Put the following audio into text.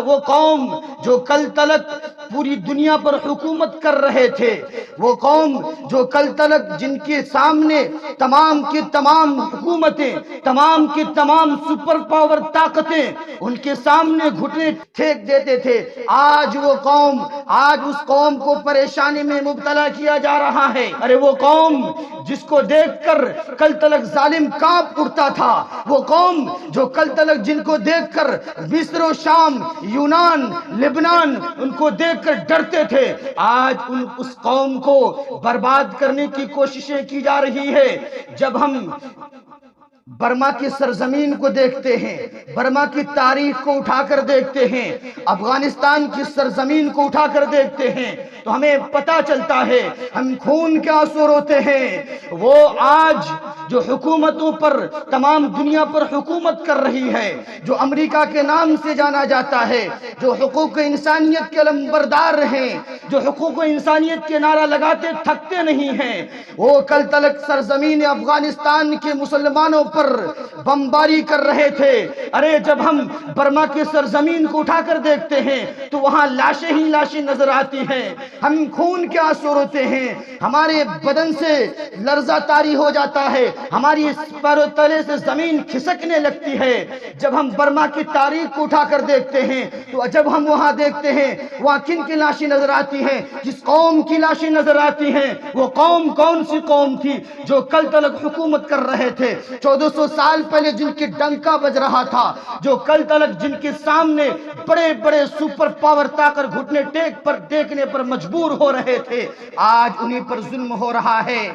وہ قوم جو کل تلک پوری دنیا پر حکومت کر رہے تھے، وہ قوم جو کل تلک جن کے سامنے تمام کی تمام حکومتیں، تمام کی تمام سپر پاور طاقتیں ان کے سامنے گھٹنے ٹیک دیتے تھے، آج وہ قوم، آج اس قوم کو پریشانی میں مبتلا کیا جا رہا ہے۔ ارے وہ قوم جس کو دیکھ کر کل تلک ظالم کانپ اٹھتا تھا، وہ قوم جو کل تلک جن کو دیکھ کر مصر و شام، یونان، لبنان ان کو دیکھ کر ڈرتے تھے، آج اس قوم کو برباد کرنے کی کوششیں کی جا رہی ہے۔ جب ہم برما کی سرزمین کو دیکھتے ہیں، برما کی تاریخ کو اٹھا کر دیکھتے ہیں، افغانستان کی سرزمین کو اٹھا کر دیکھتے ہیں، تو ہمیں پتہ چلتا ہے ہم خون کے آنسو روتے ہیں۔ وہ آج جو حکومتوں پر تمام دنیا پر حکومت کر رہی ہے، جو امریکہ کے نام سے جانا جاتا ہے، جو حقوق انسانیت کے علمبردار ہیں، جو حقوق انسانیت کے نعرہ لگاتے تھکتے نہیں ہیں، وہ کل تلک سرزمین افغانستان کے مسلمانوں پر بمباری کر رہے تھے۔ ارے جب ہم برما کی سرزمین کو اٹھا کر دیکھتے ہیں تو وہاں لاشیں ہی لاشیں نظر آتی ہیں، ہم خون کے آنسو روتے ہیں، ہمارے بدن سے لرزہ طاری ہو جاتا ہے، ہماری پیر و تلے سے زمین کھسکنے لگتی ہے جب ہم برما کی تاریخ کو اٹھا کر دیکھتے ہیں۔ تو جب ہم وہاں دیکھتے ہیں وہاں کن کی لاشیں نظر آتی ہیں، جس قوم کی لاشیں نظر آتی ہیں، وہ قوم کون سی قوم تھی جو کل تلک حکومت کر رہے تھے، 1400 سال پہلے جن کی ڈنکا بج رہا تھا، جو کل تلک جن کے سامنے بڑے بڑے سپر پاور طاقت گھٹنے ٹیک پر دیکھنے پر مجبور ہو رہے تھے، آج انہی پر ظلم ہو رہا ہے۔